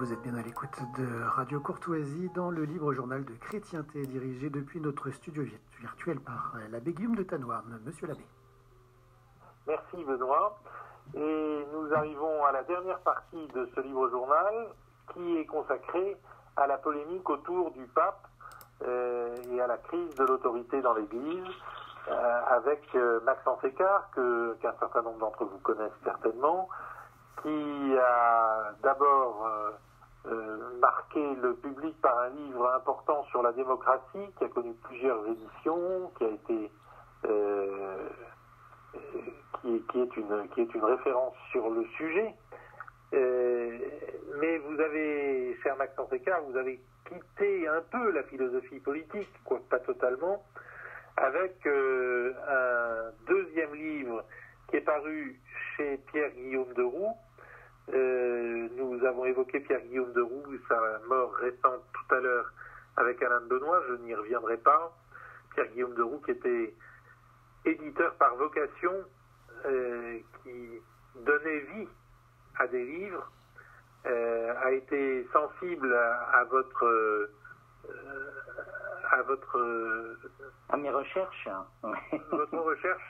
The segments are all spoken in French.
Vous êtes bien à l'écoute de Radio Courtoisie dans le libre journal de chrétienté dirigé depuis notre studio virtuel par l'abbé Guillaume de Tanoirne. Monsieur l'abbé. Merci Benoît. Et nous arrivons à la dernière partie de ce libre journal qui est consacrée à la polémique autour du pape et à la crise de l'autorité dans l'Église avec Maxence Écart, qu'un certain nombre d'entre vous connaissent certainement, qui a d'abord marqué le public par un livre important sur la démocratie, qui a connu plusieurs éditions, qui a été qui est une référence sur le sujet. Mais vous avez, cher Maxence Écart, vous avez quitté un peu la philosophie politique, quoique pas totalement, avec un deuxième livre qui est paru chez Pierre-Guillaume de Roux. Nous avons évoqué Pierre-Guillaume de Roux, sa mort récente tout à l'heure avec Alain de Benoît, je n'y reviendrai pas. Pierre-Guillaume de Roux qui était éditeur par vocation, qui donnait vie à des livres, a été sensible à mes recherches. Votre recherche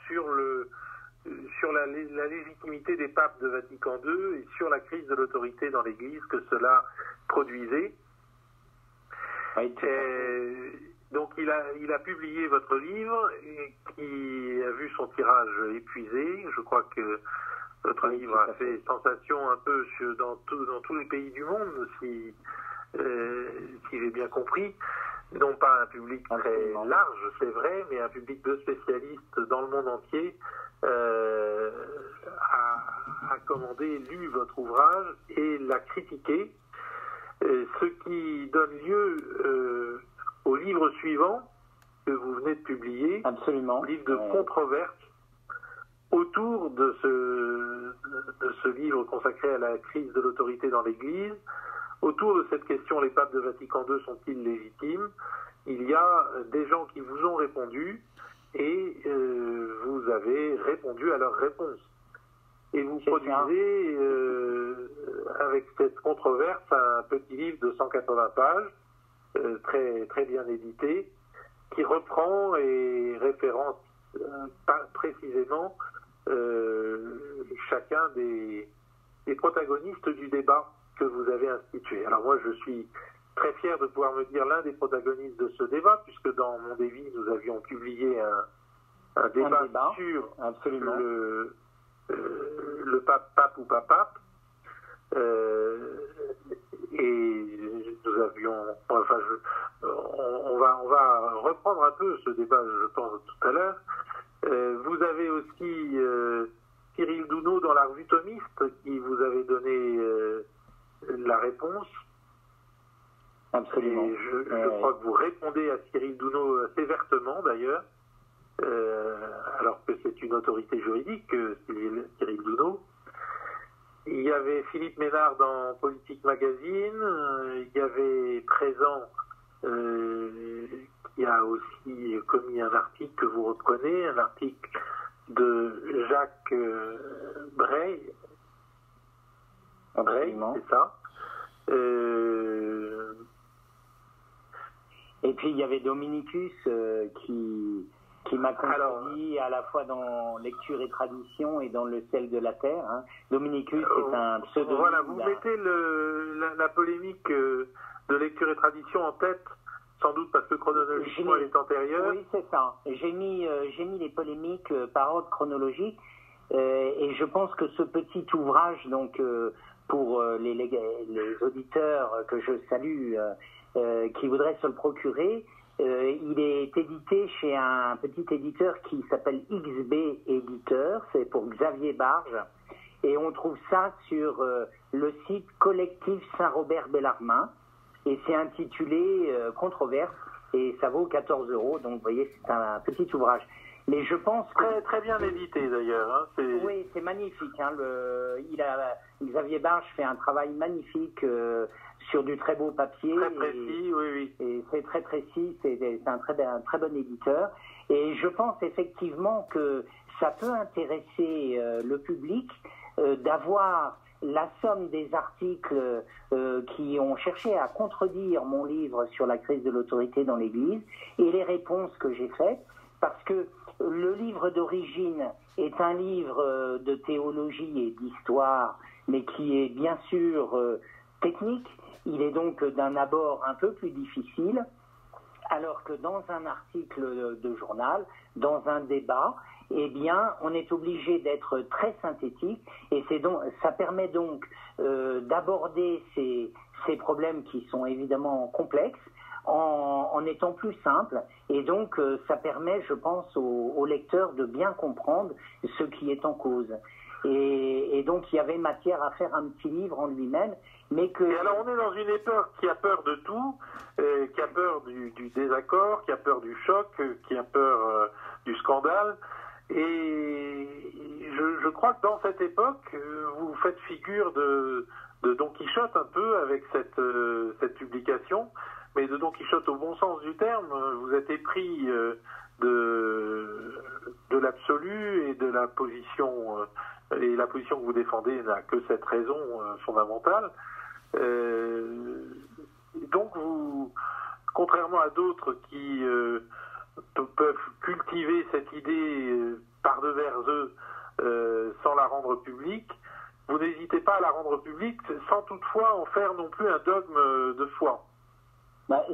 sur la légitimité des papes de Vatican II et sur la crise de l'autorité dans l'Église que cela produisait. Oui, donc il a publié votre livre qui a vu son tirage épuisé. Je crois que votre livre a fait sensation un peu dans tous les pays du monde, si j'ai bien compris. Non pas un public très large, c'est vrai, mais un public de spécialistes dans le monde entier a commandé, lu votre ouvrage et l'a critiqué, ce qui donne lieu au livre suivant que vous venez de publier, absolument, livre de controverse autour de ce livre consacré à la crise de l'autorité dans l'Église. Autour de cette question, les papes de Vatican II sont-ils légitimes? Il y a des gens qui vous ont répondu et vous avez répondu à leurs réponses. Et vous produisez, avec cette controverse, un petit livre de 180 pages, très, très bien édité, qui reprend et référence précisément chacun des protagonistes du débat que vous avez institué. Alors moi, je suis très fier de pouvoir me dire l'un des protagonistes de ce débat, puisque dans Mon Dévi, nous avions publié un débat sur absolument. Le pape ou pas pape. Et nous avions, enfin, on va reprendre un peu ce débat, je pense, tout à l'heure. Vous avez aussi Cyril Douneau dans la revue Thomiste qui vous avait donné la réponse. Absolument. Et je crois que vous répondez à Cyril Douneau assez vertement d'ailleurs, alors que c'est une autorité juridique, Cyril Douneau. Il y avait Philippe Ménard dans Politique Magazine, il y avait Présent qui a aussi commis un article que vous reprenez, un article de Jacques Brey, c'est ça. Et puis il y avait Dominicus qui m'a contredit à la fois dans Lecture et Tradition et dans Le sel de la terre. Hein. Dominicus est un pseudonyme. Voilà, vous mettez la polémique de Lecture et Tradition en tête, sans doute parce que chronologiquement elle est antérieure. Oui, c'est ça. J'ai mis les polémiques par ordre chronologique et je pense que ce petit ouvrage, donc pour les auditeurs que je salue, qui voudraient se le procurer, il est édité chez un petit éditeur qui s'appelle XB Éditeur, c'est pour Xavier Barge, et on trouve ça sur le site Collectif Saint-Robert-Bellarmin, et c'est intitulé Controverse, et ça vaut 14 €, donc vous voyez, c'est un petit ouvrage. Mais je pense que... Très bien édité d'ailleurs. Hein, oui, c'est magnifique. Hein, Xavier Barge fait un travail magnifique sur du très beau papier. Très précis, oui. Et c'est très précis, c'est un très bon éditeur. Et je pense effectivement que ça peut intéresser le public d'avoir la somme des articles qui ont cherché à contredire mon livre sur la crise de l'autorité dans l'Église et les réponses que j'ai faites, parce que le livre d'origine est un livre de théologie et d'histoire, mais qui est bien sûr technique. Il est donc d'un abord un peu plus difficile, alors que dans un article de journal, dans un débat, eh bien, on est obligé d'être très synthétique, et ça permet donc d'aborder ces problèmes qui sont évidemment complexes en étant plus simple, et donc ça permet, je pense, aux lecteurs de bien comprendre ce qui est en cause. Et donc il y avait matière à faire un petit livre en lui-même, mais que... Et alors on est dans une époque qui a peur de tout, qui a peur du désaccord, qui a peur du choc, qui a peur du scandale, et je crois que dans cette époque, vous faites figure de Don Quichotte un peu avec cette publication, mais de Don Quichotte au bon sens du terme. Vous êtes épris de l'absolu et de la position, et la position que vous défendez n'a que cette raison fondamentale. Donc vous, contrairement à d'autres qui peuvent cultiver cette idée par devers eux sans la rendre publique, vous n'hésitez pas à la rendre publique sans toutefois en faire non plus un dogme de foi.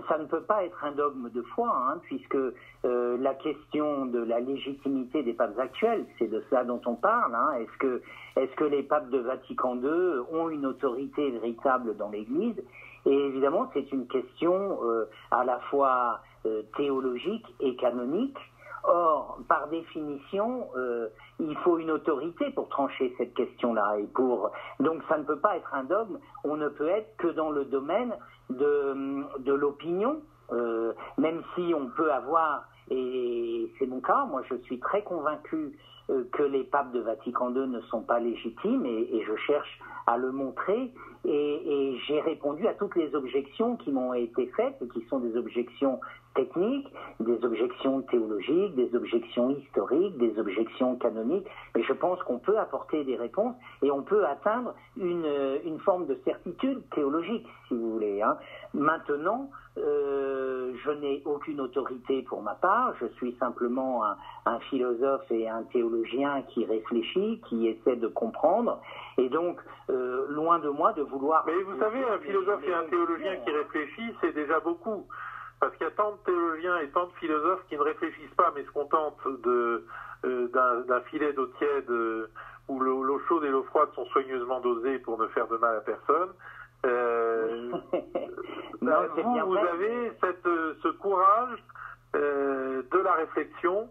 Ça ne peut pas être un dogme de foi, hein, puisque la question de la légitimité des papes actuels, c'est de cela dont on parle. Hein. Est-ce que les papes de Vatican II ont une autorité véritable dans l'Église? Et évidemment, c'est une question à la fois théologique et canonique. Or, par définition, il faut une autorité pour trancher cette question-là. Donc, ça ne peut pas être un dogme. On ne peut être que dans le domaine de l'opinion, même si on peut avoir, et c'est mon cas, moi je suis très convaincu que les papes de Vatican II ne sont pas légitimes, et je cherche à le montrer, et j'ai répondu à toutes les objections qui m'ont été faites, et qui sont des objections techniques, des objections théologiques, des objections historiques, des objections canoniques, mais je pense qu'on peut apporter des réponses, et on peut atteindre une forme de certitude théologique, si vous voulez. Hein. Maintenant, je n'ai aucune autorité pour ma part, je suis simplement un philosophe et un théologien qui réfléchit, qui essaie de comprendre, et donc, loin de moi de vouloir... Mais vous savez, un philosophe et un théologien qui réfléchit, c'est déjà beaucoup. Parce qu'il y a tant de théologiens et tant de philosophes qui ne réfléchissent pas, mais se contentent d'un filet d'eau tiède où l'eau chaude et l'eau froide sont soigneusement dosées pour ne faire de mal à personne. Vous avez ce courage de la réflexion,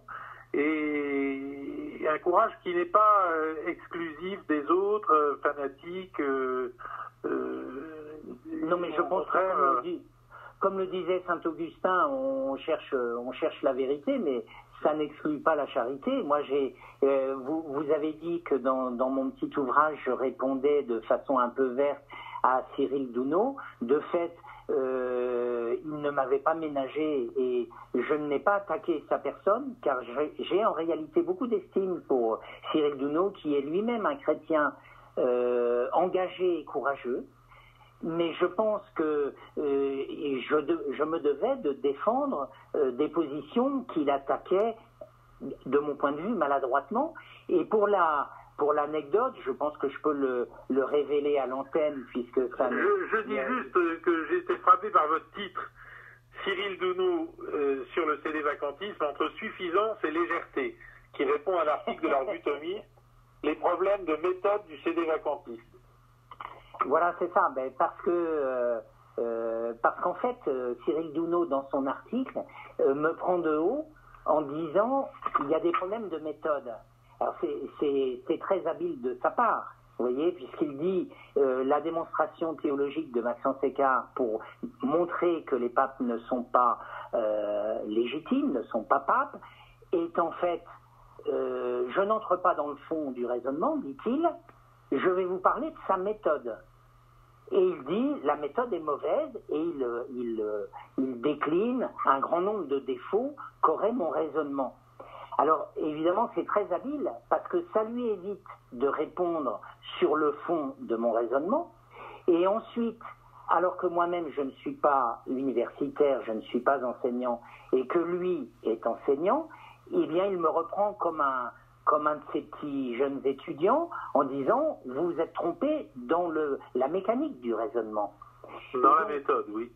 et un courage qui n'est pas exclusif des autres, fanatiques. Non, mais je pense que, comme le disait saint Augustin, on cherche la vérité, mais ça n'exclut pas la charité. Moi, vous avez dit que dans mon petit ouvrage, je répondais de façon un peu verte à Cyril Douno. De fait, il ne m'avait pas ménagé, et je n'ai pas attaqué sa personne, car j'ai en réalité beaucoup d'estime pour Cyril Douno, qui est lui-même un chrétien engagé et courageux. Mais je pense que je me devais de défendre des positions qu'il attaquait, de mon point de vue, maladroitement. Et pour l'anecdote, je pense que je peux le révéler à l'antenne, puisque ça... Je dis juste que j'ai été frappé par votre titre, Cyril Douno sur le sédévacantisme, entre suffisance et légèreté, qui répond à l'article de l'Arbutomie, les problèmes de méthode du sédévacantisme. Voilà, c'est ça. Parce qu'en fait, Cyril Douno, dans son article, me prend de haut en disant qu'il y a des problèmes de méthode. Alors c'est très habile de sa part, vous voyez, puisqu'il dit la démonstration théologique de Maxence Écart pour montrer que les papes ne sont pas légitimes, ne sont pas papes, est en fait, je n'entre pas dans le fond du raisonnement, dit-il, je vais vous parler de sa méthode. Et il dit, la méthode est mauvaise, et il décline un grand nombre de défauts qu'aurait mon raisonnement. Alors, évidemment, c'est très habile parce que ça lui évite de répondre sur le fond de mon raisonnement. Et ensuite, alors que moi-même, je ne suis pas universitaire, je ne suis pas enseignant, et que lui est enseignant, eh bien, il me reprend comme un de ces petits jeunes étudiants en disant « vous vous êtes trompé dans la mécanique du raisonnement ». Dans la méthode, oui.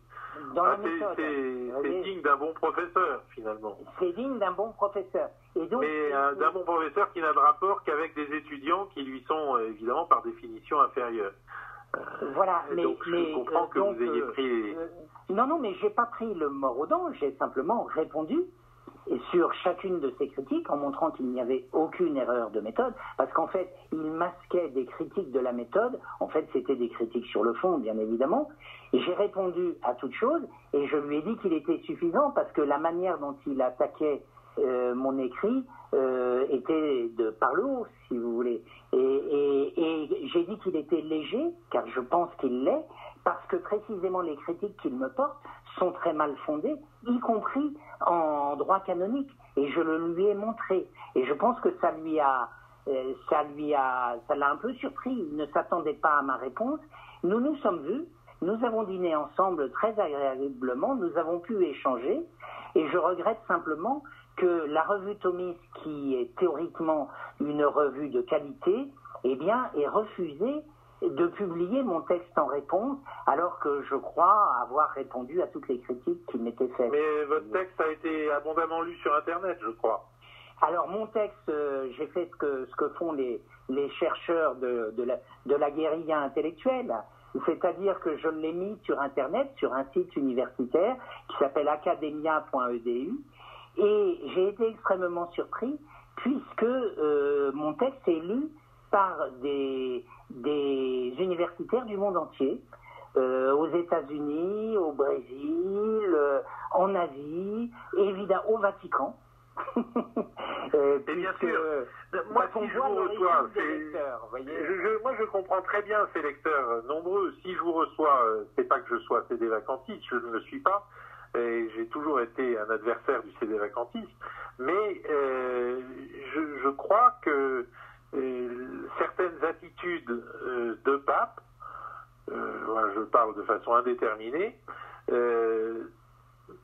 Dans la méthode. C'est digne d'un bon professeur, finalement. C'est digne d'un bon professeur. Et donc, mais d'un bon professeur qui n'a de rapport qu'avec des étudiants qui lui sont, évidemment, par définition, inférieurs. Voilà, donc je comprends que vous ayez pris... Non, mais j'ai pas pris le mort aux dents, j'ai simplement répondu sur chacune de ces critiques en montrant qu'il n'y avait aucune erreur de méthode, parce qu'en fait, il masquait des critiques de la méthode, en fait c'était des critiques sur le fond, bien évidemment, et j'ai répondu à toute chose, et je lui ai dit qu'il était suffisant, parce que la manière dont il attaquait mon écrit était par le haut, si vous voulez. Et j'ai dit qu'il était léger, car je pense qu'il l'est, parce que précisément les critiques qu'il me porte sont très mal fondées, y compris en droit canonique. Et je le lui ai montré. Et je pense que ça l'a un peu surpris. Il ne s'attendait pas à ma réponse. Nous nous sommes vus. Nous avons dîné ensemble très agréablement. Nous avons pu échanger. Et je regrette simplement que la revue Thomis, qui est théoriquement une revue de qualité, eh bien, ait refusé de publier mon texte en réponse, alors que je crois avoir répondu à toutes les critiques qui m'étaient faites. Mais votre texte a été abondamment lu sur Internet, je crois. Alors, mon texte, j'ai fait ce que font les chercheurs de la guérilla intellectuelle, c'est-à-dire que je l'ai mis sur Internet, sur un site universitaire qui s'appelle academia.edu, et j'ai été extrêmement surpris, puisque mon texte est lu par des universitaires du monde entier, aux États-Unis, au Brésil, en Asie, et évidemment au Vatican. Et bien sûr, moi si je vous reçois, moi je comprends très bien ces lecteurs nombreux. Si je vous reçois, c'est pas que je sois cédévacantiste, je ne le suis pas. Et j'ai toujours été un adversaire du cédévacantisme, mais je crois que certaines attitudes de pape, je parle de façon indéterminée,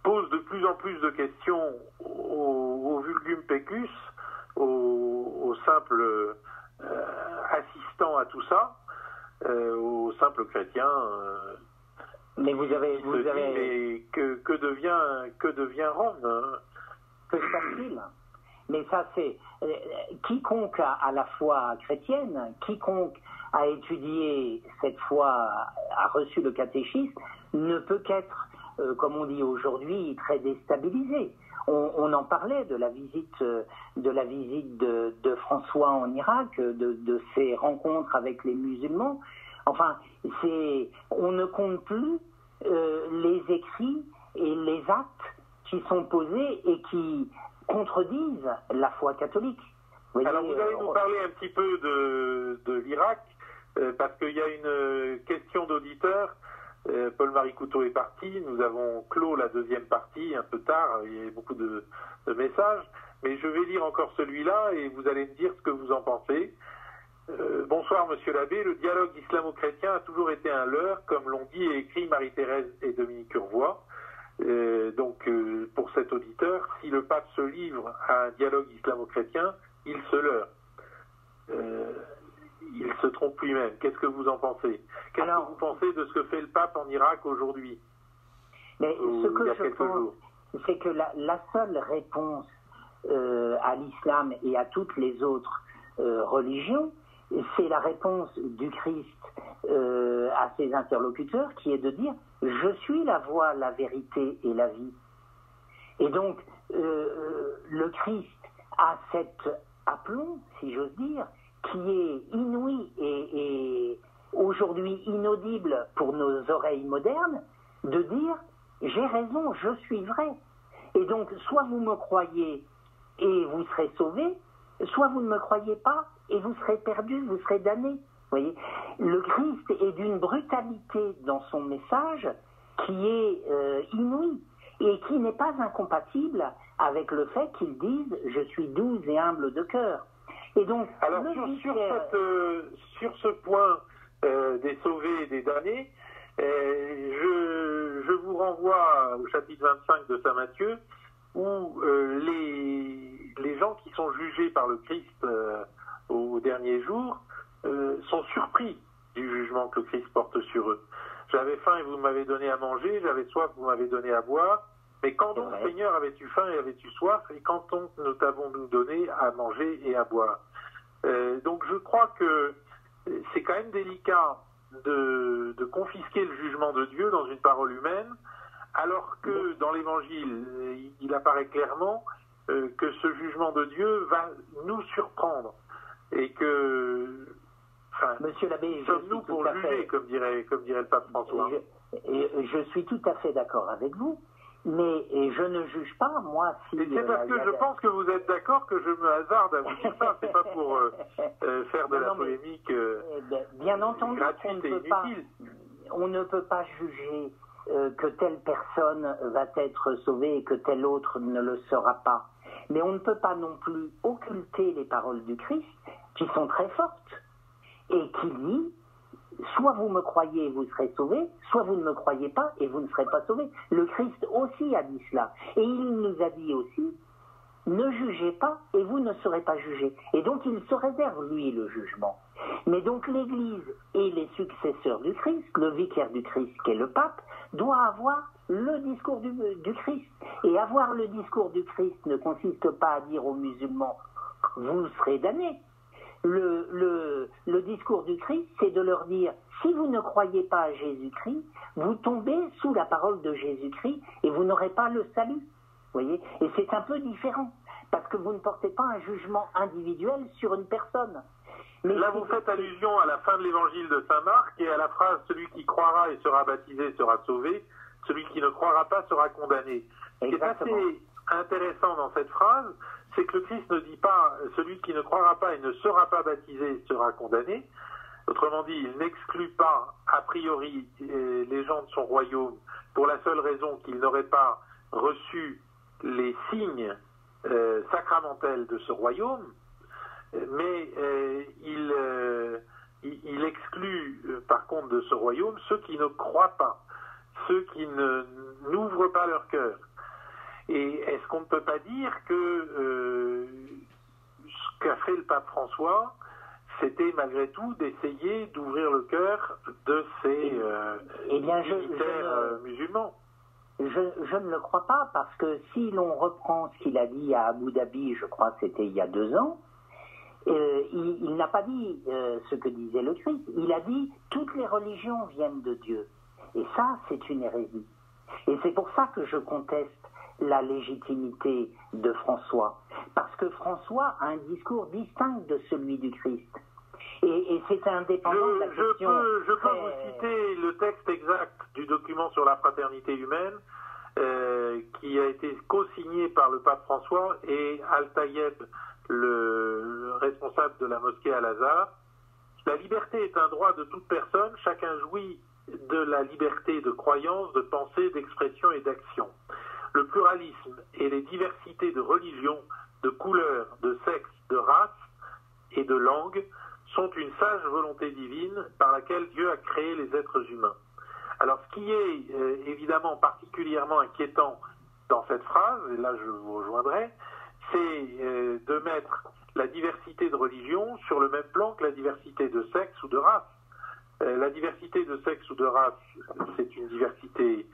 posent de plus en plus de questions au vulgum pecus, au simple assistant à tout ça, au simple chrétien. Mais vous avez... Mais que devient Rome, Que se passe-t-il ? Mais ça, c'est... quiconque a la foi chrétienne, quiconque a étudié cette foi, a reçu le catéchisme, ne peut qu'être, comme on dit aujourd'hui, très déstabilisé. On en parlait de la visite de François en Irak, de ses rencontres avec les musulmans. Enfin, on ne compte plus les écrits et les actes qui sont posés et qui contredisent la foi catholique. Alors vous allez nous parler un petit peu de l'Irak, parce qu'il y a une question d'auditeur. Paul-Marie Couteau est parti, nous avons clos la deuxième partie un peu tard, il y a beaucoup de messages, mais je vais lire encore celui-là et vous allez me dire ce que vous en pensez. Bonsoir Monsieur l'abbé, le dialogue islamo-chrétien a toujours été un leurre, comme l'ont dit et écrit Marie-Thérèse et Dominique Urvois. Donc pour cet auditeur, si le pape se livre à un dialogue islamo-chrétien, il se leurre. Il se trompe lui-même. Qu'est-ce que vous en pensez? Qu'est-ce que vous pensez de ce que fait le pape en Irak aujourd'hui? Mais ce que je pense, c'est que la seule réponse à l'islam et à toutes les autres religions, c'est la réponse du Christ à ses interlocuteurs, qui est de dire « Je suis la voie, la vérité et la vie ». Et donc, le Christ a cet aplomb, si j'ose dire, qui est inouï et aujourd'hui inaudible pour nos oreilles modernes, de dire « J'ai raison, je suis vrai ». Et donc, soit vous me croyez et vous serez sauvés, soit vous ne me croyez pas et vous serez perdus, vous serez damnés. Vous voyez, le Christ est d'une brutalité dans son message qui est inouïe et qui n'est pas incompatible avec le fait qu'ils disent « je suis doux et humble de cœur ». Et donc, alors sur ce point des sauvés et des damnés, je vous renvoie au chapitre 25 de saint Matthieu, où les gens qui sont jugés par le Christ au dernier jour sont surpris du jugement que le Christ porte sur eux. J'avais faim et vous m'avez donné à manger, j'avais soif, vous m'avez donné à boire. Mais quand donc, Seigneur, avais-tu faim et avais-tu soif, et quand donc nous t'avons-nous donné à manger et à boire? Donc je crois que c'est quand même délicat de confisquer le jugement de Dieu dans une parole humaine, alors que dans l'Évangile, il apparaît clairement que ce jugement de Dieu va nous surprendre, et que, Monsieur l'abbé, sommes-nous pour juger, comme dirait le pape François. Je suis tout à fait d'accord avec vous. Mais je ne juge pas, moi, si... Et c'est parce que je pense que vous êtes d'accord que je me hasarde à vous dire ça. C'est pas pour faire de la polémique bien entendu, gratuite et inutile. On ne peut pas juger que telle personne va être sauvée et que telle autre ne le sera pas. Mais on ne peut pas non plus occulter les paroles du Christ, qui sont très fortes, et qui dit... Soit vous me croyez et vous serez sauvés, soit vous ne me croyez pas et vous ne serez pas sauvés. Le Christ aussi a dit cela. Et il nous a dit aussi, ne jugez pas et vous ne serez pas jugés. Et donc il se réserve, lui, le jugement. Mais donc l'Église et les successeurs du Christ, le vicaire du Christ qui est le pape, doit avoir le discours du Christ. Et avoir le discours du Christ ne consiste pas à dire aux musulmans, vous serez damnés. Le discours du Christ, c'est de leur dire, si vous ne croyez pas à Jésus-Christ, vous tombez sous la parole de Jésus-Christ et vous n'aurez pas le salut. Vous voyez ? Et c'est un peu différent, parce que vous ne portez pas un jugement individuel sur une personne. Mais là, vous faites allusion à la fin de l'évangile de saint Marc et à la phrase « Celui qui croira et sera baptisé sera sauvé, celui qui ne croira pas sera condamné ». Ce qui est assez intéressant dans cette phrase, c'est que le Christ ne dit pas « celui qui ne croira pas et ne sera pas baptisé sera condamné ». Autrement dit, il n'exclut pas a priori les gens de son royaume pour la seule raison qu'ils n'auraient pas reçu les signes sacramentels de ce royaume, mais il exclut par contre de ce royaume ceux qui ne croient pas, ceux qui n'ouvrent pas leur cœur. Et est-ce qu'on ne peut pas dire que ce qu'a fait le pape François, c'était malgré tout d'essayer d'ouvrir le cœur de ces militaires musulmans? Je ne le crois pas, parce que si l'on reprend ce qu'il a dit à Abu Dhabi, je crois que c'était il y a 2 ans, il n'a pas dit ce que disait le Christ. Il a dit « toutes les religions viennent de Dieu ». Et ça, c'est une hérésie. Et c'est pour ça que je conteste la légitimité de François. Parce que François a un discours distinct de celui du Christ. Et c'est indépendant de la question. Je peux vous citer le texte exact du document sur la fraternité humaine qui a été co-signé par le pape François et Al-Tayeb, le responsable de la mosquée Al-Azhar. La liberté est un droit de toute personne, chacun jouit de la liberté de croyance, de pensée, d'expression et d'action. Le pluralisme et les diversités de religions, de couleurs, de sexe, de race et de langue sont une sage volonté divine par laquelle Dieu a créé les êtres humains. Alors ce qui est évidemment particulièrement inquiétant dans cette phrase, et là je vous rejoindrai, c'est de mettre la diversité de religion sur le même plan que la diversité de sexe ou de race. La diversité de sexe ou de race, c'est une diversité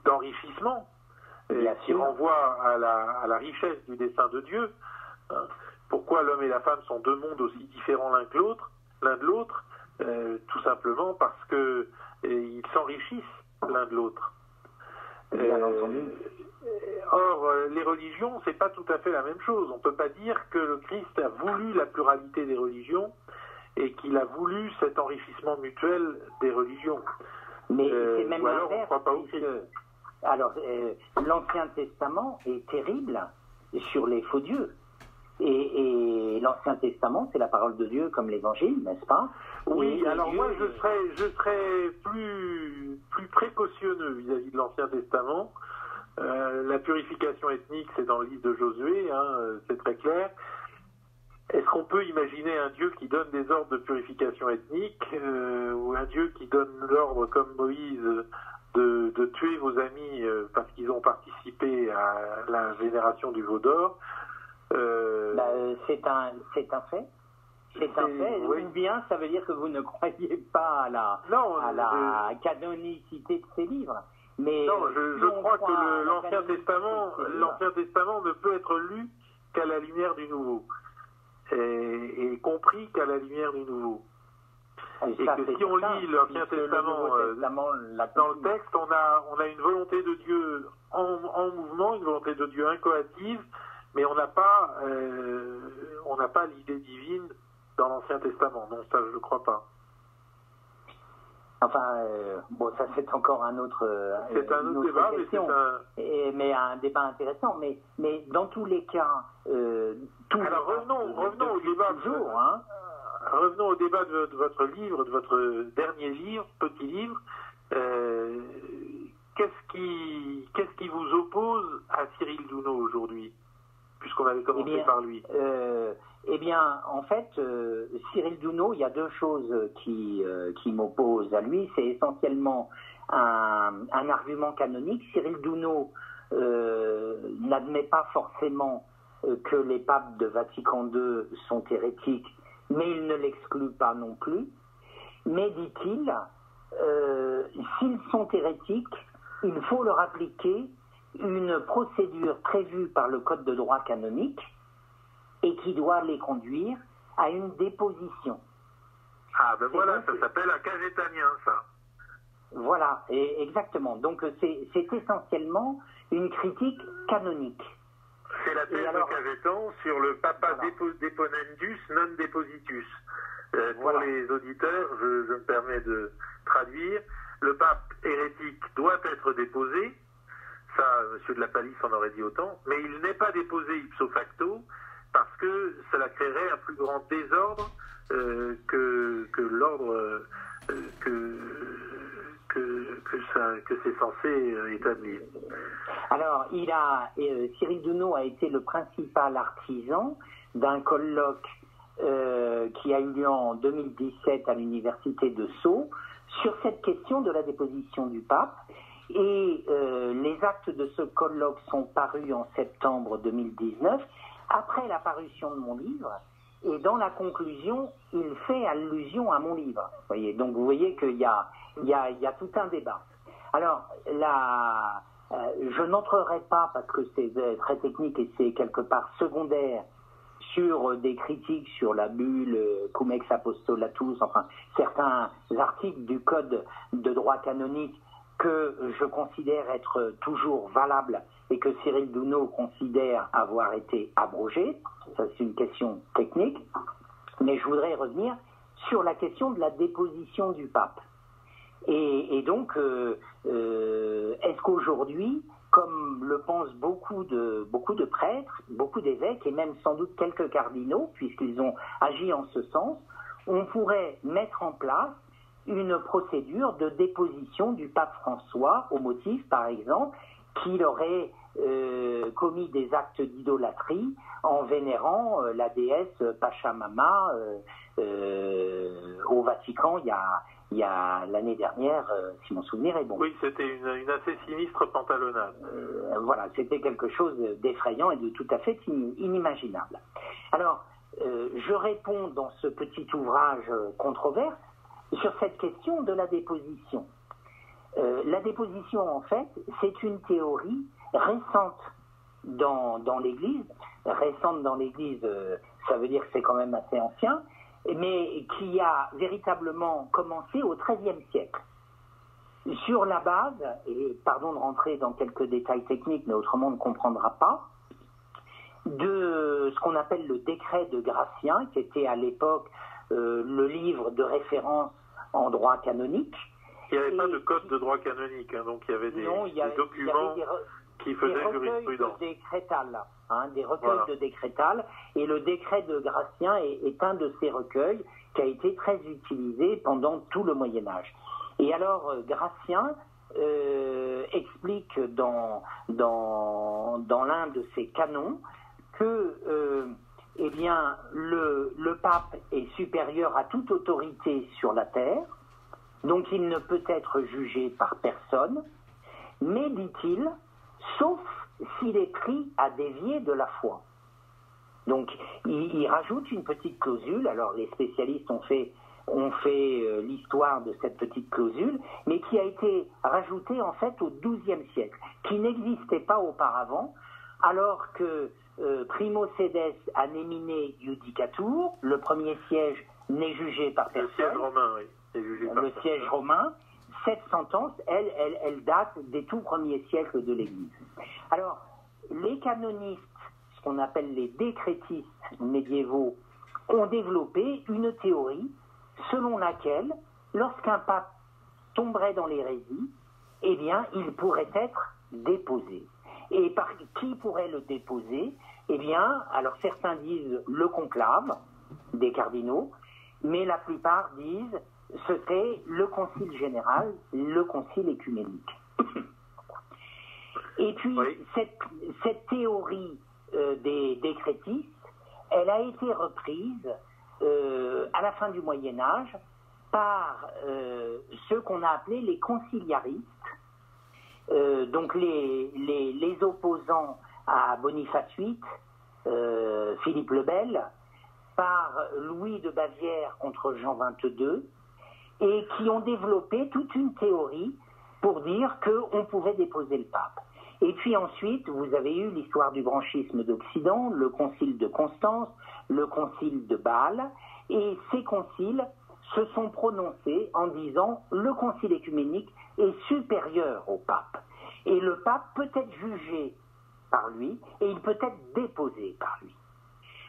d'enrichissement qui renvoie à la richesse du dessein de Dieu. Pourquoi l'homme et la femme sont 2 mondes aussi différents l'un de l'autre? Tout simplement parce que ils s'enrichissent l'un de l'autre. Or, les religions, c'est pas tout à fait la même chose. On peut pas dire que le Christ a voulu la pluralité des religions et qu'il a voulu cet enrichissement mutuel des religions. Mais c'est même ou alors on ne croit pas au Christ. Alors, l'Ancien Testament est terrible sur les faux dieux. Et l'Ancien Testament, c'est la parole de Dieu comme l'Évangile, n'est-ce pas? Oui, alors moi je serais plus précautionneux vis-à-vis de l'Ancien Testament, La purification ethnique, c'est dans le livre de Josué, c'est très clair. Est-ce qu'on peut imaginer un Dieu qui donne des ordres de purification ethnique, ou un Dieu qui donne l'ordre, comme Moïse, de tuer vos amis parce qu'ils ont participé à la vénération du veau d'or? C'est un fait. C'est un fait. Oui. Ou bien ça veut dire que vous ne croyez pas à la canonicité de ces livres. Mais non, je crois que l'Ancien Testament ne peut être lu qu'à la lumière du Nouveau. Et compris qu'à la lumière du Nouveau. Et que si on lit l'Ancien Testament dans le texte, on a une volonté de Dieu en mouvement, une volonté de Dieu incoative, mais on n'a pas l'idée divine dans l'Ancien Testament. Non, ça je ne crois pas. Enfin, ça c'est encore un autre. C'est un autre débat, question, mais un débat intéressant. Mais dans tous les cas, alors revenons au débat. Revenons au débat de votre livre, de votre dernier livre, petit livre. Qu'est-ce qui vous oppose à Cyril Douno aujourd'hui, puisqu'on avait commencé par lui? En fait, Cyril Douno, il y a deux choses qui m'opposent à lui. C'est essentiellement un argument canonique. Cyril Douno n'admet pas forcément que les papes de Vatican II sont hérétiques, mais il ne l'exclut pas non plus. Mais, dit-il, s'ils sont hérétiques, il faut leur appliquer une procédure prévue par le Code de droit canonique et qui doit les conduire à une déposition. Ah ben voilà, ça s'appelle un cajetanien, ça. Voilà, exactement. Donc c'est essentiellement une critique canonique. C'est la thèse de Cajetan sur le papa deponendus non depositus. Pour les auditeurs, je me permets de traduire. Le pape hérétique doit être déposé. Ça, M. de la Palisse en aurait dit autant. Mais il n'est pas déposé ipso facto parce que cela créerait un plus grand désordre que l'ordre que c'est censé établir. Alors, Cyril Douno a été le principal artisan d'un colloque qui a eu lieu en 2017 à l'université de Sceaux sur cette question de la déposition du pape. Et les actes de ce colloque sont parus en septembre 2019, après la parution de mon livre. Et dans la conclusion, il fait allusion à mon livre. Donc vous voyez qu'il y a tout un débat. Alors, je n'entrerai pas, parce que c'est très technique et c'est quelque part secondaire, sur des critiques sur la bulle Cum ex apostolatus, enfin certains articles du Code de droit canonique que je considère être toujours valables et que Cyril Douno considère avoir été abrogés. Ça, c'est une question technique. Mais je voudrais revenir sur la question de la déposition du pape. Et donc, est-ce qu'aujourd'hui, comme le pensent beaucoup de prêtres, beaucoup d'évêques et même sans doute quelques cardinaux, puisqu'ils ont agi en ce sens, on pourrait mettre en place une procédure de déposition du pape François au motif, par exemple, qu'il aurait commis des actes d'idolâtrie en vénérant la déesse Pachamama au Vatican il y a l'année dernière, si mon souvenir est bon. Oui, c'était une assez sinistre pantalonnade. Voilà, c'était quelque chose d'effrayant et de tout à fait inimaginable. Alors, je réponds dans ce petit ouvrage controverse sur cette question de la déposition. La déposition, en fait, c'est une théorie récente dans l'Église. Récente dans l'Église, ça veut dire que c'est quand même assez ancien, mais qui a véritablement commencé au XIIIe siècle. Sur la base, et pardon de rentrer dans quelques détails techniques, mais autrement on ne comprendra pas, de ce qu'on appelle le décret de Gratien, qui était à l'époque le livre de référence en droit canonique. Il n'y avait pas de code de droit canonique, donc il y avait des documents qui faisaient jurisprudence. Des recueils de décrétales, et le décret de Gratien est un de ces recueils qui a été très utilisé pendant tout le Moyen-Âge. Et alors, Gratien explique dans l'un de ses canons que eh bien, le pape est supérieur à toute autorité sur la terre, donc il ne peut être jugé par personne, mais, dit-il, sauf s'il est pris à dévier de la foi. Donc, il rajoute une petite clausule. Alors, les spécialistes ont fait l'histoire de cette petite clausule, mais qui a été rajoutée en fait au XIIe siècle, qui n'existait pas auparavant, alors que primo sedes anemine iudicatur, le premier siège n'est jugé par personne. Le siège romain, oui. Est jugé par le siège romain. Cette sentence, elle date des tout premiers siècles de l'Église. Alors, les canonistes, ce qu'on appelle les décrétistes médiévaux, ont développé une théorie selon laquelle, lorsqu'un pape tomberait dans l'hérésie, eh bien, il pourrait être déposé. Et par qui pourrait le déposer? Eh bien, alors certains disent le conclave des cardinaux, mais la plupart disent ce serait le concile général, le concile écuménique. Et puis, oui. cette théorie des décrétistes, elle a été reprise à la fin du Moyen-Âge par ceux qu'on a appelés les conciliaristes, donc les opposants à Boniface VIII, Philippe le Bel, par Louis de Bavière contre Jean XXII, et qui ont développé toute une théorie pour dire qu'on pouvait déposer le pape. Et puis ensuite, vous avez eu l'histoire du branchisme d'Occident, le concile de Constance, le concile de Bâle, et ces conciles se sont prononcés en disant le concile écuménique est supérieur au pape. Et le pape peut être jugé par lui, et il peut être déposé par lui.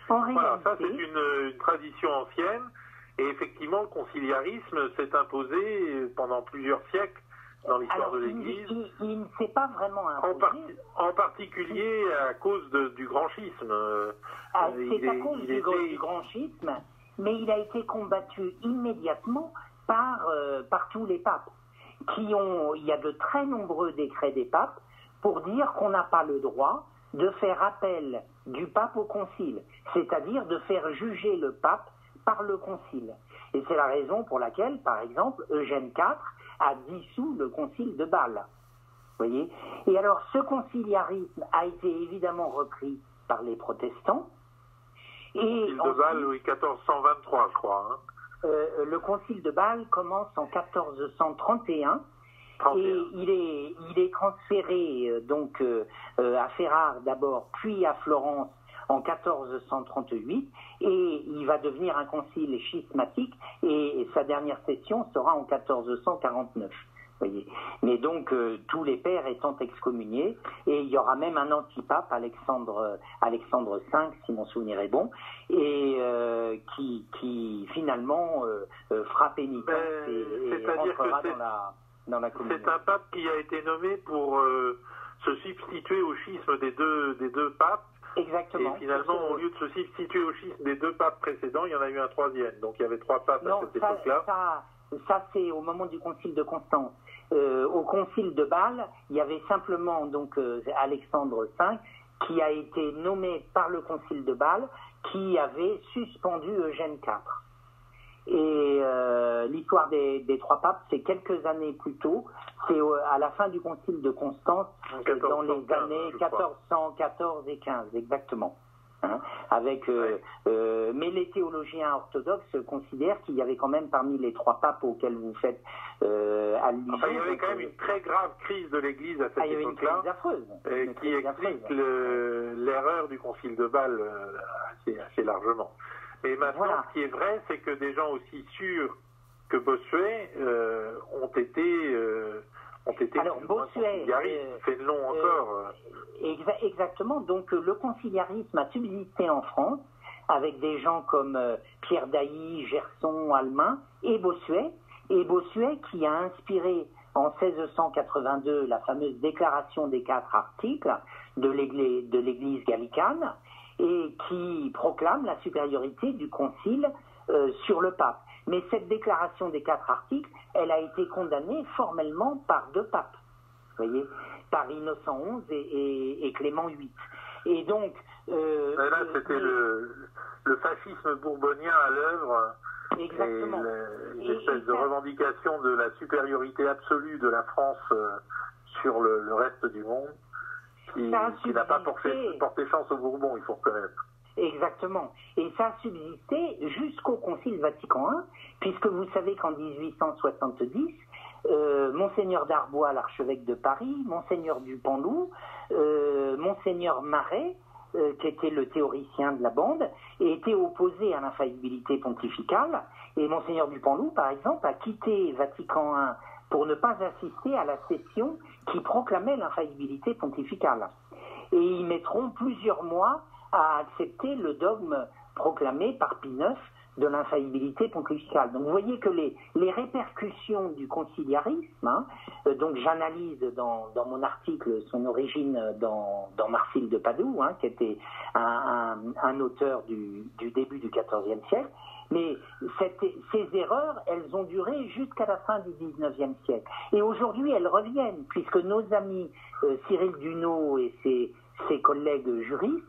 Voilà, ça c'est une tradition ancienne, et effectivement le conciliarisme s'est imposé pendant plusieurs siècles dans l'histoire de l'Église. Il ne s'est pas vraiment imposé. En particulier à cause du granchisme. C'est à cause du granchisme, mais il a été combattu immédiatement par tous les papes. Il y a de très nombreux décrets des papes pour dire qu'on n'a pas le droit de faire appel du pape au concile, c'est-à-dire de faire juger le pape par le concile. Et c'est la raison pour laquelle, par exemple, Eugène IV a dissous le concile de Bâle. Voyez ? Et alors, ce conciliarisme a été évidemment repris par les protestants. Le concile de Bâle, oui, 1423, je crois. Hein. Le concile de Bâle commence en 1431. Et il est transféré donc à Ferrare d'abord, puis à Florence en 1438, et il va devenir un concile schismatique, et sa dernière session sera en 1449. Voyez. Mais donc tous les pères étant excommuniés, et il y aura même un antipape, Alexandre V, si mon souvenir est bon, et qui finalement fera pénitence et rentrera dans la communion. C'est un pape qui a été nommé pour se substituer au schisme des deux papes. Exactement. Et finalement, au lieu de se substituer au schisme des deux papes précédents, il y en a eu un troisième. Donc il y avait trois papes à cette époque-là. Ça c'est au moment du concile de Constance. Au concile de Bâle, il y avait simplement donc Alexandre V qui a été nommé par le concile de Bâle, qui avait suspendu Eugène IV. Et l'histoire des trois papes, c'est quelques années plus tôt, c'est à la fin du concile de Constance, dans les années 1414 et 15, exactement. Hein, mais les théologiens orthodoxes considèrent qu'il y avait quand même parmi les trois papes auxquels vous faites allusion. Enfin, il y avait quand même une très grave crise de l'Église à cette époque-là, qui explique l'erreur du concile de Bâle assez largement. Mais maintenant, ce qui est vrai, c'est que des gens aussi sûrs que Bossuet ont été alors, Bossuet, Fénelon encore. Exactement. Donc, le conciliarisme a subsisté en France avec des gens comme Pierre d'Ailly, Gerson, Almin et Bossuet. Et Bossuet qui a inspiré en 1682 la fameuse déclaration des 4 articles de l'Église gallicane, et qui proclame la supériorité du concile sur le pape. Mais cette déclaration des 4 articles, elle a été condamnée formellement par 2 papes, vous voyez, par Innocent XI et Clément VIII. Et donc... là, c'était le fascisme bourbonien à l'œuvre. Exactement. Et l'espèce de revendication de la supériorité absolue de la France sur le reste du monde, qui n'a pas porté chance aux Bourbons, il faut reconnaître. Exactement. Et ça a subsisté jusqu'au Concile Vatican I, puisque vous savez qu'en 1870, Monseigneur d'Arbois, l'archevêque de Paris, Monseigneur Dupanloup, Monseigneur Maret, qui était le théoricien de la bande, était opposé à l'infaillibilité pontificale. Et Monseigneur Dupanloup, par exemple, a quitté Vatican I pour ne pas assister à la session qui proclamait l'infaillibilité pontificale. Et ils mettront plusieurs mois à accepter le dogme proclamé par Pie IX de l'infaillibilité pontificale. Donc vous voyez que les répercussions du conciliarisme, donc j'analyse dans mon article son origine dans Marcille de Padoue, qui était un auteur du début du XIVe siècle, mais ces erreurs, elles ont duré jusqu'à la fin du XIXe siècle. Et aujourd'hui, elles reviennent, puisque nos amis Cyril Dunot et ses collègues juristes,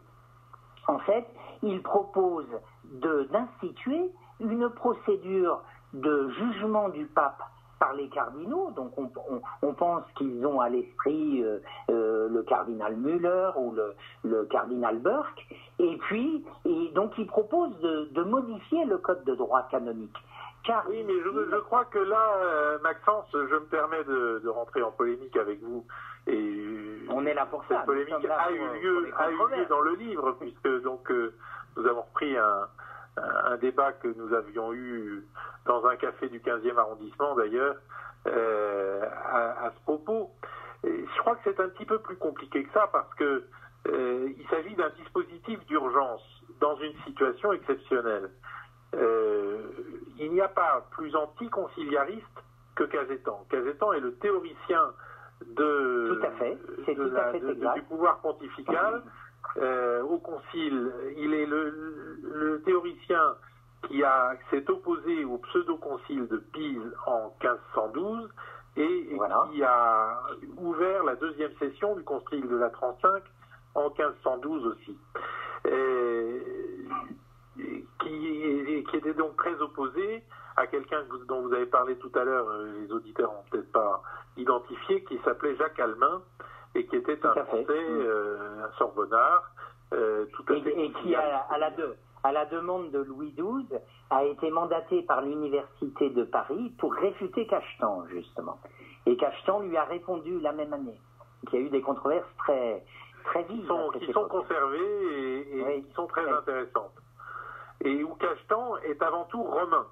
en fait, ils proposent d'instituer une procédure de jugement du pape par les cardinaux. Donc on pense qu'ils ont à l'esprit le cardinal Müller ou le cardinal Burke. Et donc ils proposent de modifier le code de droit canonique. Oui, mais je crois que là, Maxence, je me permets de rentrer en polémique avec vous. Et on est là pour ça. Cette polémique a eu lieu dans le livre, puisque donc nous avons repris un débat que nous avions eu dans un café du 15e arrondissement d'ailleurs à ce propos. Et je crois que c'est un petit peu plus compliqué que ça parce que il s'agit d'un dispositif d'urgence dans une situation exceptionnelle. Il n'y a pas plus anticonciliariste que Cajetan. Cajetan est le théoricien du pouvoir pontifical. Au concile, il est le théoricien qui s'est opposé au pseudo-concile de Pise en 1512 et qui a ouvert la deuxième session du concile de la 35 en 1512 aussi. Qui était donc très opposé à quelqu'un dont vous avez parlé tout à l'heure, les auditeurs n'ont peut-être pas identifié, qui s'appelait Jacques Almin, et qui était un Français, un Sorbonnard, tout à fait. Et qui, à la demande de Louis XII, a été mandaté par l'Université de Paris pour réfuter Cajetan, justement. Et Cajetan lui a répondu la même année. Il y a eu des controverses très, très vives. Qui sont conservées et qui sont très intéressantes. Et où Cajetan est avant tout romain.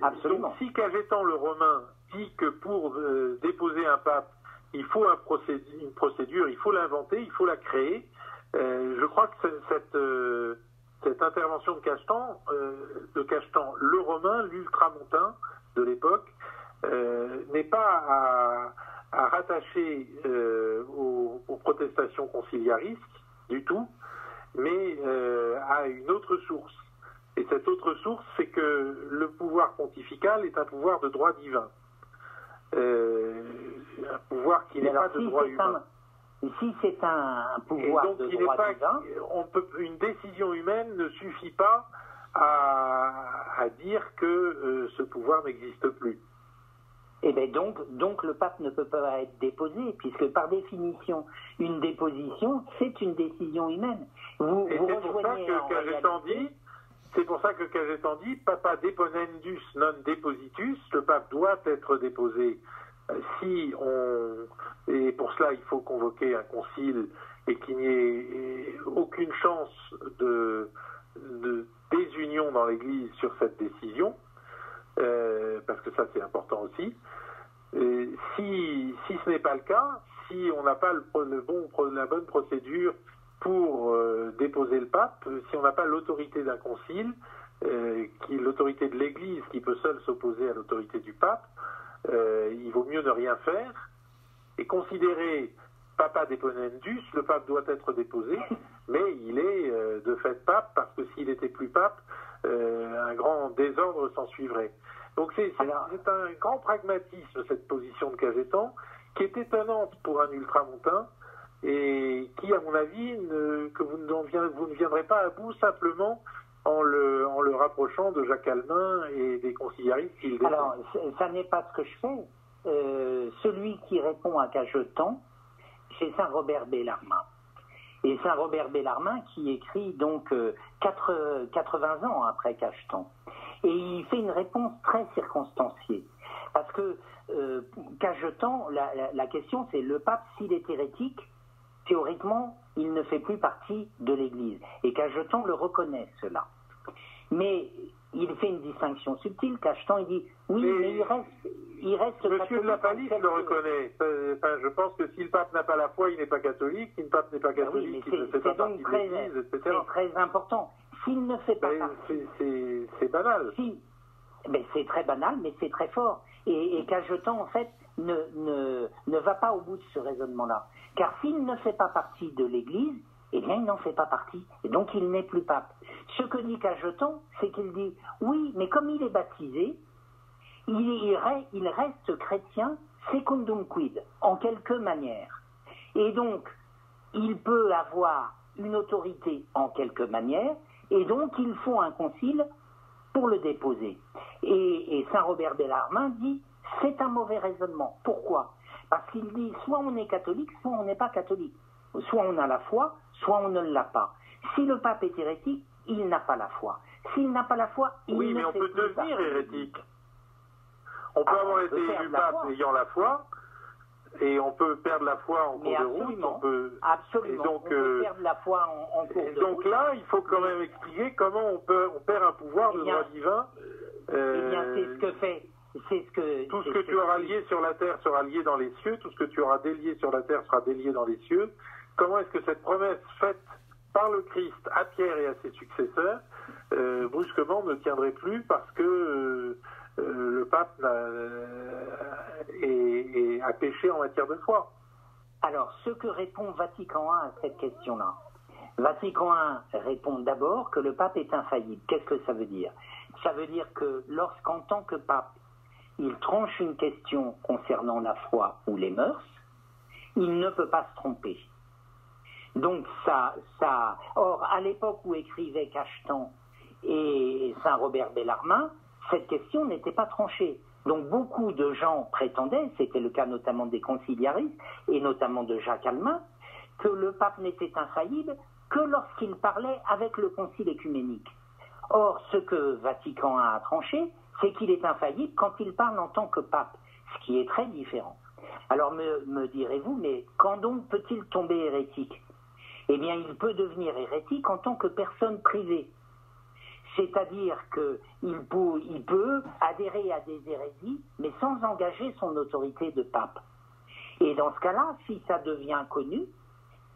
Absolument. Donc si Cajetan le romain dit que pour déposer un pape, il faut une procédure, il faut l'inventer, il faut la créer, je crois que cette intervention de Cajetan, le romain, l'ultramontain de l'époque, n'est pas à rattacher aux protestations conciliaristes du tout, mais à une autre source. Et cette autre source, c'est que le pouvoir pontifical est un pouvoir de droit divin. Un pouvoir qui n'est pas de droit humain. Si c'est un pouvoir donc, de droit divin... une décision humaine ne suffit pas à dire que ce pouvoir n'existe plus. Et bien donc le pape ne peut pas être déposé, puisque par définition, une déposition, c'est une décision humaine. C'est pour ça que Cajetan dit Papa deponendus non depositus, le pape doit être déposé. Et pour cela, il faut convoquer un concile et qu'il n'y ait aucune chance de désunion dans l'Église sur cette décision, parce que ça c'est important aussi. Si ce n'est pas le cas, si on n'a pas la bonne procédure pour déposer le pape, si on n'a pas l'autorité d'un concile, l'autorité de l'Église qui peut seule s'opposer à l'autorité du pape, il vaut mieux ne rien faire et considérer Papa deponendus, le pape doit être déposé, mais il est de fait pape parce que s'il était plus pape, un grand désordre s'en suivrait. Donc c'est un grand pragmatisme, cette position de Cajetan, qui est étonnante pour un ultramontain, et qui, à mon avis, que vous ne viendrez pas à bout simplement en le rapprochant de Jacques Halmin et des conciliaristes qu'il défend. Alors, ça n'est pas ce que je fais. Celui qui répond à Cajetan, c'est Saint-Robert Bellarmin. Et Saint-Robert Bellarmin qui écrit donc 80 ans après Cajetan. Et il fait une réponse très circonstanciée. Parce que Cajetan, la question c'est le pape, s'il est hérétique, théoriquement, il ne fait plus partie de l'Église. Et Cajetan le reconnaît, cela. Mais il fait une distinction subtile. Cajetan, il dit, oui, mais il reste Monsieur de la Palisse le reconnaît. Enfin, je pense que si le pape n'a pas la foi, il n'est pas catholique. Si le pape n'est pas catholique, il ne fait pas partie de l'Église, etc. C'est très important. S'il ne fait pas partie... C'est banal. Si. Mais c'est très banal, mais c'est très fort. Et Cajetan, en fait, ne va pas au bout de ce raisonnement-là. Car s'il ne fait pas partie de l'Église, eh bien, il n'en fait pas partie. Et donc, il n'est plus pape. Ce que dit Cajetan, c'est qu'il dit, oui, mais comme il est baptisé, il reste chrétien secundum quid, en quelque manière. Et donc, il peut avoir une autorité en quelque manière, et donc il faut un concile pour le déposer. Et Saint-Robert Bellarmin dit, c'est un mauvais raisonnement. Pourquoi? Parce qu'il dit, soit on est catholique, soit on n'est pas catholique. Soit on a la foi, soit on ne l'a pas. Si le pape est hérétique, il n'a pas la foi. S'il n'a pas la foi, il ne fait plus. Oui, mais on peut devenir hérétique. On peut avoir été élu pape ayant la foi, et on peut perdre la foi en cours de route. Absolument. Et donc, on peut perdre la foi en cours de route. Donc là, il faut quand même expliquer comment on perd un pouvoir de droit divin. Eh bien, c'est ce que fait... Tout ce que tu auras lié sur la terre sera lié dans les cieux, tout ce que tu auras délié sur la terre sera délié dans les cieux. Comment est-ce que cette promesse faite par le Christ à Pierre et à ses successeurs, brusquement ne tiendrait plus parce que le pape a péché en matière de foi? Alors, ce que répond Vatican I à cette question-là, Vatican I répond d'abord que le pape est infaillible. Qu'est-ce que ça veut dire? Ça veut dire que lorsqu'en tant que pape, il tranche une question concernant la foi ou les mœurs, il ne peut pas se tromper. Donc or, à l'époque où écrivaient Cajetan et Saint-Robert Bellarmin, cette question n'était pas tranchée. Donc beaucoup de gens prétendaient, c'était le cas notamment des conciliaristes, et notamment de Jacques Halmin, que le pape n'était infaillible que lorsqu'il parlait avec le concile œcuménique. Or, ce que Vatican a tranché, c'est qu'il est infaillible quand il parle en tant que pape, ce qui est très différent. Alors me direz-vous, mais quand donc peut-il tomber hérétique? Eh bien, il peut devenir hérétique en tant que personne privée. C'est-à-dire qu'il peut adhérer à des hérésies, mais sans engager son autorité de pape. Et dans ce cas-là, si ça devient connu,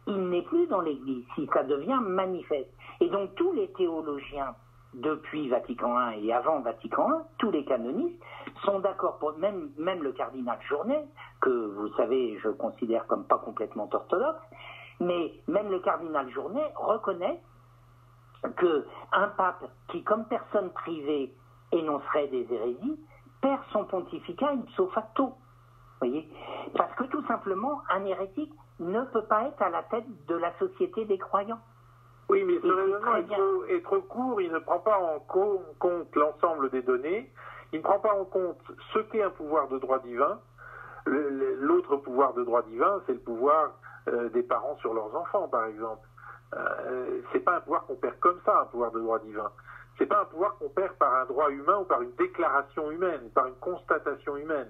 il n'est plus dans l'Église, si ça devient manifeste. Et donc tous les théologiens, depuis Vatican I et avant Vatican I, tous les canonistes sont d'accord, même le cardinal Journet, que vous savez, je considère comme pas complètement orthodoxe, mais même le cardinal Journet reconnaît qu'un pape qui, comme personne privée, énoncerait des hérésies, perd son pontificat ipso facto. Voyez, parce que tout simplement, un hérétique ne peut pas être à la tête de la société des croyants. Oui, mais ce raisonnement est trop court, il ne prend pas en compte l'ensemble des données, il ne prend pas en compte ce qu'est un pouvoir de droit divin. L'autre pouvoir de droit divin, c'est le pouvoir des parents sur leurs enfants, par exemple. C'est pas un pouvoir qu'on perd comme ça, un pouvoir de droit divin. C'est pas un pouvoir qu'on perd par un droit humain ou par une déclaration humaine, par une constatation humaine.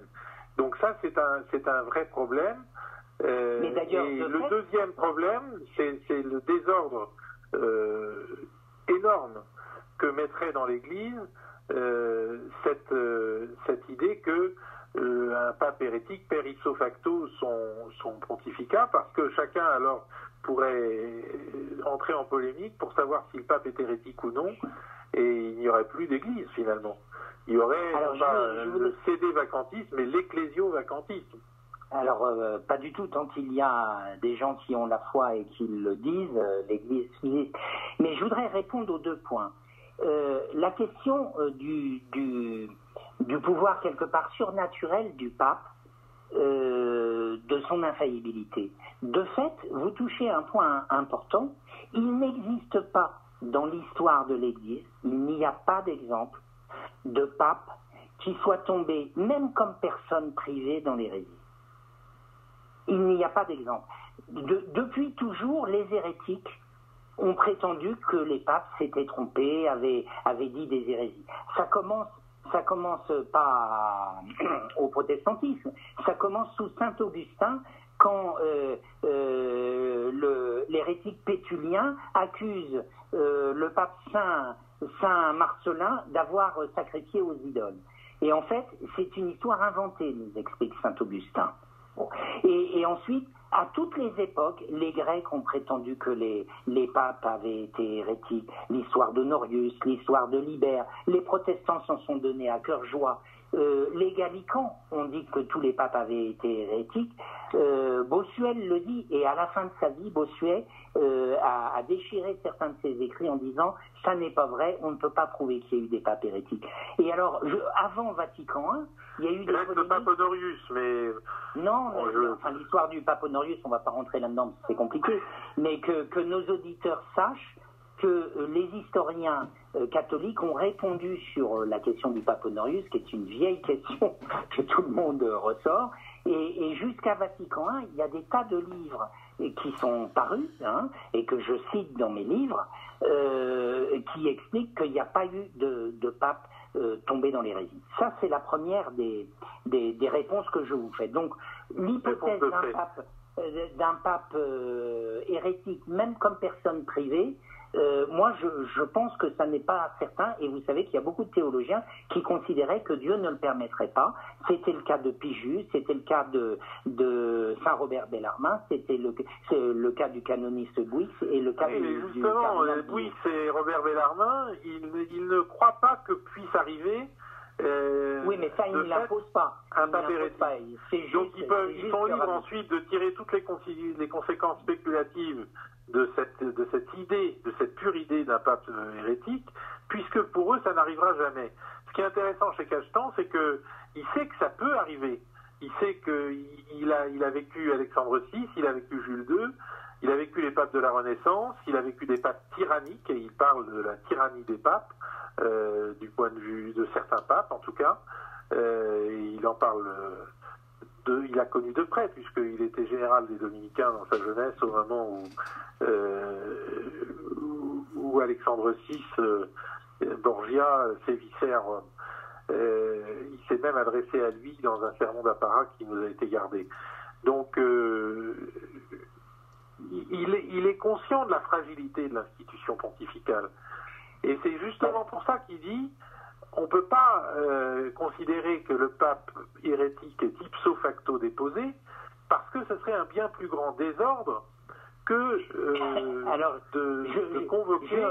Donc ça, c'est un vrai problème. Mais d'ailleurs, et le deuxième problème, c'est le désordre énorme que mettrait dans l'Église cette idée que un pape hérétique perd ipso facto son pontificat, parce que chacun alors pourrait entrer en polémique pour savoir si le pape est hérétique ou non, et il n'y aurait plus d'Église finalement. Il y aurait le CD vacantisme et l'ecclésio-vacantisme. Alors, pas du tout, tant qu'il y a des gens qui ont la foi et qui le disent, l'Église subsiste. Mais je voudrais répondre aux deux points. la question du pouvoir quelque part surnaturel du pape, de son infaillibilité. De fait, vous touchez un point important. Il n'existe pas dans l'histoire de l'Église, il n'y a pas d'exemple de pape qui soit tombé, même comme personne privée, dans l'hérésie. Il n'y a pas d'exemple. Depuis toujours, les hérétiques ont prétendu que les papes s'étaient trompés, avaient dit des hérésies. Ça commence pas au protestantisme, ça commence sous Saint Augustin, quand l'hérétique pétulien accuse le pape Saint Marcellin d'avoir sacrifié aux idoles. Et en fait, c'est une histoire inventée, nous explique Saint Augustin. Bon. Et ensuite, à toutes les époques, les Grecs ont prétendu que les papes avaient été hérétiques. L'histoire d'Honorius, l'histoire de Libère. Les protestants s'en sont donnés à cœur joie. Les Gallicans ont dit que tous les papes avaient été hérétiques. Bossuet le dit, et à la fin de sa vie, Bossuet a déchiré certains de ses écrits en disant « ça n'est pas vrai, on ne peut pas prouver qu'il y a eu des papes hérétiques ». Et alors, avant Vatican I, il y a eu des le pape Honorius, mais... Non, enfin, l'histoire du pape Honorius, on ne va pas rentrer là-dedans, c'est compliqué, mais que nos auditeurs sachent que les historiens catholiques ont répondu sur la question du pape Honorius, qui est une vieille question que tout le monde ressort, et jusqu'à Vatican I, il y a des tas de livres qui sont parus, et que je cite dans mes livres, qui expliquent qu'il n'y a pas eu de pape tombé dans l'hérésie. Ça, c'est la première des réponses que je vous fais. Donc, l'hypothèse d'un pape hérétique, même comme personne privée, moi, je pense que ça n'est pas certain, et vous savez qu'il y a beaucoup de théologiens qui considéraient que Dieu ne le permettrait pas. C'était le cas de Pigus, c'était le cas de Saint Robert Bellarmine, c'était le cas du canoniste Bouix, et le cas du cardinal Bouix et Robert Bellarmine, ils ne croient pas que puisse arriver... oui, mais ça, ils ne l'imposent pas. Un pape hérétique. Donc, ils sont libres ensuite de tirer toutes les conséquences spéculatives de cette idée, de cette pure idée d'un pape hérétique, puisque pour eux, ça n'arrivera jamais. Ce qui est intéressant chez Cachetan, c'est qu'il sait que ça peut arriver. Il sait qu'il a vécu Alexandre VI, il a vécu Jules II, il a vécu les papes de la Renaissance, il a vécu des papes tyranniques, et il parle de la tyrannie des papes, du point de vue de certains papes en tout cas. Il en parle... il a connu de près, puisqu'il était général des Dominicains dans sa jeunesse, au moment où Alexandre VI, Borgia, sévissait à Rome. Il s'est même adressé à lui dans un sermon d'apparat qui nous a été gardé. Donc, il est conscient de la fragilité de l'institution pontificale. Et c'est justement pour ça qu'il dit... On ne peut pas considérer que le pape hérétique est ipso facto déposé, parce que ce serait un bien plus grand désordre que de convoquer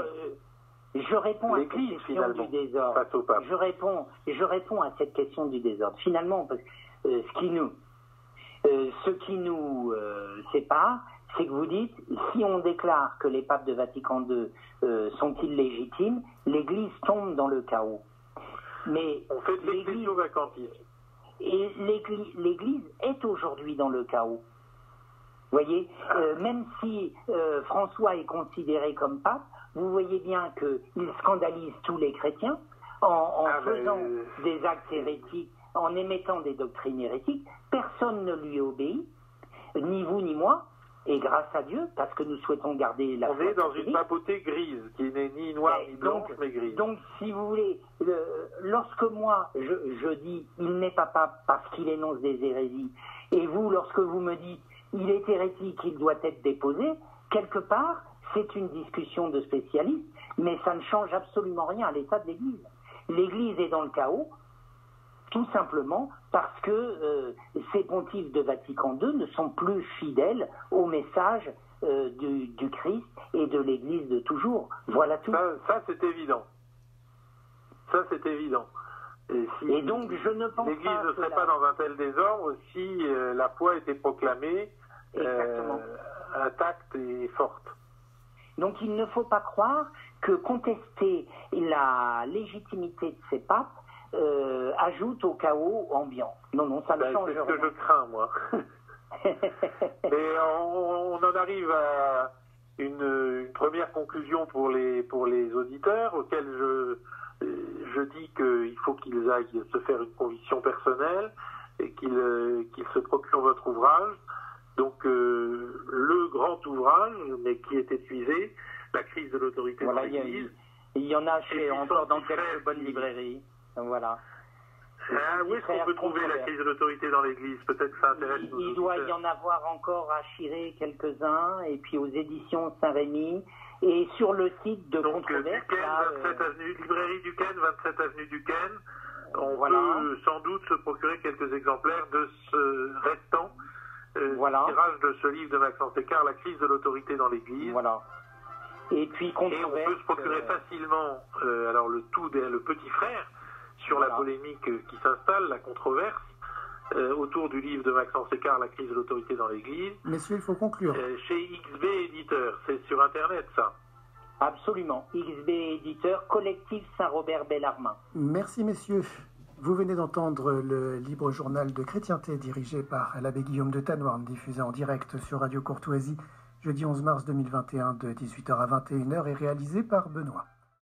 je réponds l'Église, à cette question du désordre. Face au pape. Je réponds à cette question du désordre. Finalement, parce que, ce qui nous sépare, c'est que vous dites, si on déclare que les papes de Vatican II sont illégitimes, l'Église tombe dans le chaos. Mais on fait de l'ecclésiovacantiste. Et l'Église est aujourd'hui dans le chaos. Vous voyez, même si François est considéré comme pape, vous voyez bien qu'il scandalise tous les chrétiens en faisant des actes hérétiques, en émettant des doctrines hérétiques. Personne ne lui obéit, ni vous ni moi. Et grâce à Dieu, parce que nous souhaitons garder la foi. On est dans une papauté grise, qui n'est ni noire ni blanche, mais grise. Donc, si vous voulez, lorsque moi, je dis « il n'est pas pape parce qu'il énonce des hérésies », et vous, lorsque vous me dites « il est hérétique, il doit être déposé », quelque part, c'est une discussion de spécialistes, mais ça ne change absolument rien à l'état de l'Église. L'Église est dans le chaos, tout simplement parce que ces pontifes de Vatican II ne sont plus fidèles au message du Christ et de l'Église de toujours. Voilà tout. Ça c'est évident. Ça, c'est évident. Et donc, je ne pense pas l'Église ne serait pas dans un tel désordre si la foi était proclamée intacte et forte. Donc il ne faut pas croire que contester la légitimité de ces papes ajoute au chaos ambiant. Non, ça ne change rien. C'est ce que je crains, moi. Et on en arrive à une première conclusion pour les auditeurs, auxquels je dis qu'il faut qu'ils aillent se faire une conviction personnelle et qu'ils se procurent votre ouvrage. Donc le grand ouvrage, mais qui est épuisé, La crise de l'autorité dans l'Église. Il y en a encore dans quelques bonnes librairies. Voilà. Où est-ce qu'on peut trouver La crise de l'autorité dans l'Église? Peut-être que ça intéresse nos auditeurs. Il doit y en avoir encore à Chiré quelques-uns, et puis aux éditions Saint-Rémy, et sur le site de Controverse. Librairie Duquesne, 27 avenue Duquesne. On peut sans doute se procurer quelques exemplaires de ce restant tirage de ce livre de Maxence Écart, La crise de l'autorité dans l'Église. Voilà. Et puis Controverse. Et on peut se procurer facilement le petit frère sur la polémique qui s'installe, la controverse, autour du livre de Maxence Écart, La crise de l'autorité dans l'Église. Messieurs, il faut conclure. Chez XB Éditeur, c'est sur Internet ça. Absolument. XB Éditeur, collectif Saint-Robert-Bellarmin. Merci messieurs. Vous venez d'entendre le libre journal de chrétienté dirigé par l'abbé Guillaume de Tanoirne, diffusé en direct sur Radio Courtoisie, jeudi 11 mars 2021 de 18h à 21h et réalisé par Benoît.